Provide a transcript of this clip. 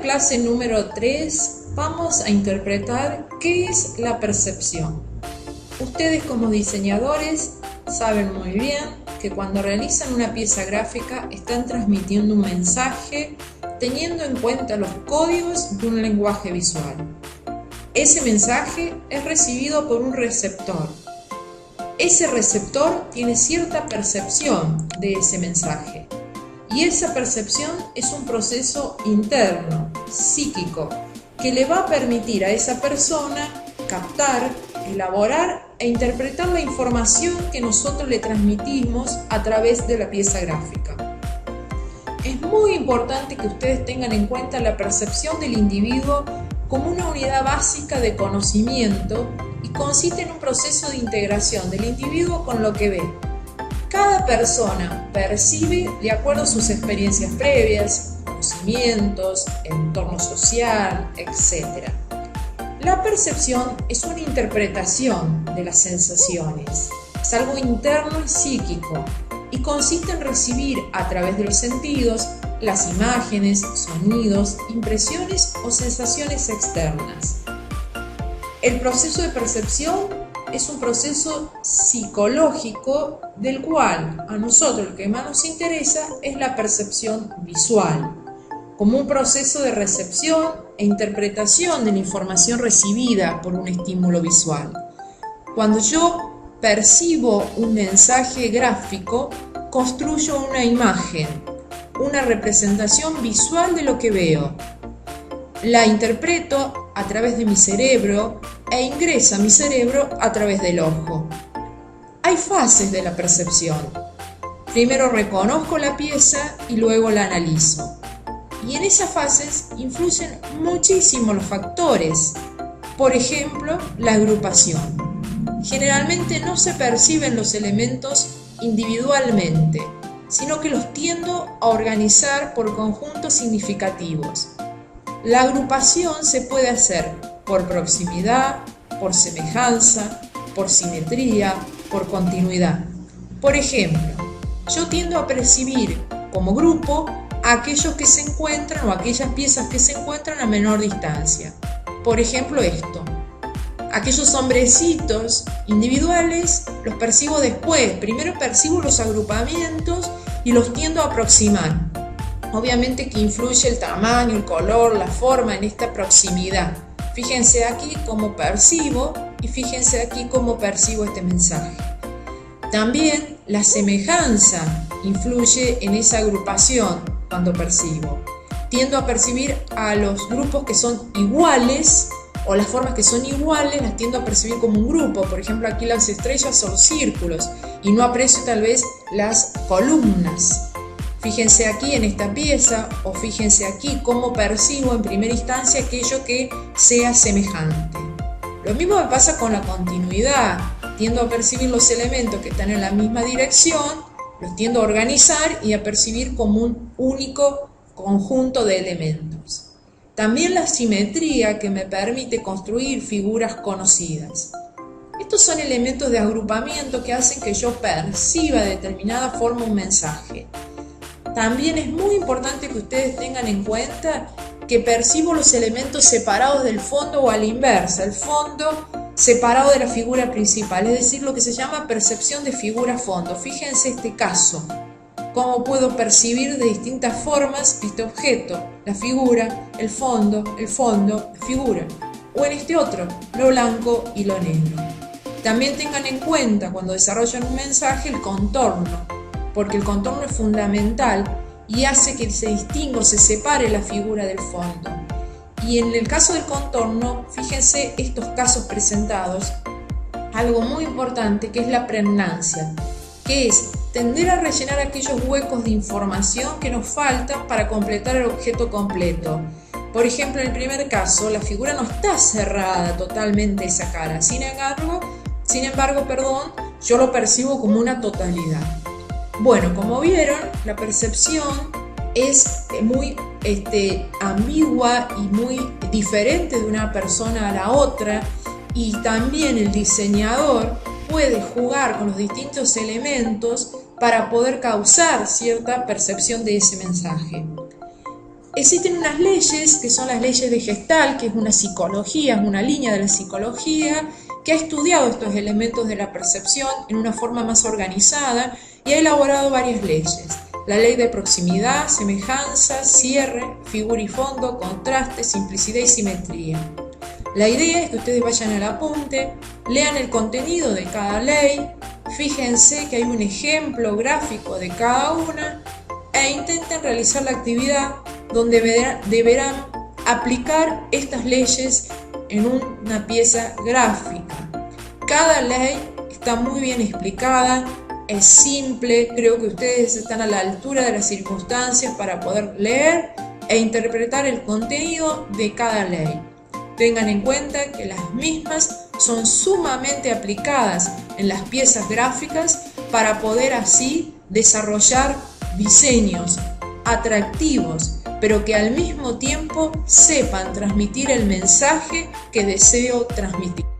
clase número 3 vamos a interpretar qué es la percepción. Ustedes como diseñadores saben muy bien que cuando realizan una pieza gráfica están transmitiendo un mensaje teniendo en cuenta los códigos de un lenguaje visual. Ese mensaje es recibido por un receptor. Ese receptor tiene cierta percepción de ese mensaje. Y esa percepción es un proceso interno, psíquico, que le va a permitir a esa persona captar, elaborar e interpretar la información que nosotros le transmitimos a través de la pieza gráfica. Es muy importante que ustedes tengan en cuenta la percepción del individuo como una unidad básica de conocimiento y consiste en un proceso de integración del individuo con lo que ve. Cada persona percibe de acuerdo a sus experiencias previas, conocimientos, entorno social, etc. La percepción es una interpretación de las sensaciones, es algo interno y psíquico y consiste en recibir a través de los sentidos las imágenes, sonidos, impresiones o sensaciones externas. El proceso de percepción es un proceso psicológico del cual a nosotros lo que más nos interesa es la percepción visual, como un proceso de recepción e interpretación de la información recibida por un estímulo visual. Cuando yo percibo un mensaje gráfico, construyo una imagen, una representación visual de lo que veo. La interpreto a través de mi cerebro e ingresa a mi cerebro a través del ojo. Hay fases de la percepción. Primero reconozco la pieza y luego la analizo. Y en esas fases influyen muchísimo los factores. Por ejemplo, la agrupación. Generalmente no se perciben los elementos individualmente, sino que los tiendo a organizar por conjuntos significativos. La agrupación se puede hacer por proximidad, por semejanza, por simetría, por continuidad. Por ejemplo, yo tiendo a percibir como grupo a aquellos que se encuentran o aquellas piezas que se encuentran a menor distancia. Por ejemplo, esto. Aquellos hombrecitos individuales los percibo después. Primero percibo los agrupamientos y los tiendo a aproximar. Obviamente que influye el tamaño, el color, la forma en esta proximidad. Fíjense aquí cómo percibo y fíjense aquí cómo percibo este mensaje. También la semejanza influye en esa agrupación cuando percibo. Tiendo a percibir a los grupos que son iguales o las formas que son iguales las tiendo a percibir como un grupo. Por ejemplo, aquí las estrellas son círculos y no aprecio tal vez las columnas. Fíjense aquí en esta pieza o fíjense aquí cómo percibo en primera instancia aquello que sea semejante. Lo mismo me pasa con la continuidad. Tiendo a percibir los elementos que están en la misma dirección, los tiendo a organizar y a percibir como un único conjunto de elementos. También la simetría que me permite construir figuras conocidas. Estos son elementos de agrupamiento que hacen que yo perciba de determinada forma un mensaje. También es muy importante que ustedes tengan en cuenta que percibo los elementos separados del fondo o a la inversa, el fondo separado de la figura principal, es decir, lo que se llama percepción de figura-fondo. Fíjense este caso, cómo puedo percibir de distintas formas este objeto, la figura, el fondo, la figura, o en este otro, lo blanco y lo negro. También tengan en cuenta cuando desarrollan un mensaje el contorno, porque el contorno es fundamental y hace que se distinga o se separe la figura del fondo. Y en el caso del contorno, fíjense estos casos presentados, algo muy importante que es la pregnancia, que es tender a rellenar aquellos huecos de información que nos faltan para completar el objeto completo. Por ejemplo, en el primer caso, la figura no está cerrada totalmente esa cara, sin embargo, yo lo percibo como una totalidad. Bueno, como vieron, la percepción es muy ambigua y muy diferente de una persona a la otra, y también el diseñador puede jugar con los distintos elementos para poder causar cierta percepción de ese mensaje. Existen unas leyes que son las leyes de Gestalt, que es una psicología, es una línea de la psicología que ha estudiado estos elementos de la percepción en una forma más organizada y ha elaborado varias leyes. La ley de proximidad, semejanza, cierre, figura y fondo, contraste, simplicidad y simetría. La idea es que ustedes vayan al apunte, lean el contenido de cada ley, fíjense que hay un ejemplo gráfico de cada una e intenten realizar la actividad donde deberán aplicar estas leyes en una pieza gráfica. Cada ley está muy bien explicada, es simple, creo que ustedes están a la altura de las circunstancias para poder leer e interpretar el contenido de cada ley. Tengan en cuenta que las mismas son sumamente aplicadas en las piezas gráficas para poder así desarrollar diseños atractivos, pero que al mismo tiempo sepan transmitir el mensaje que deseo transmitir.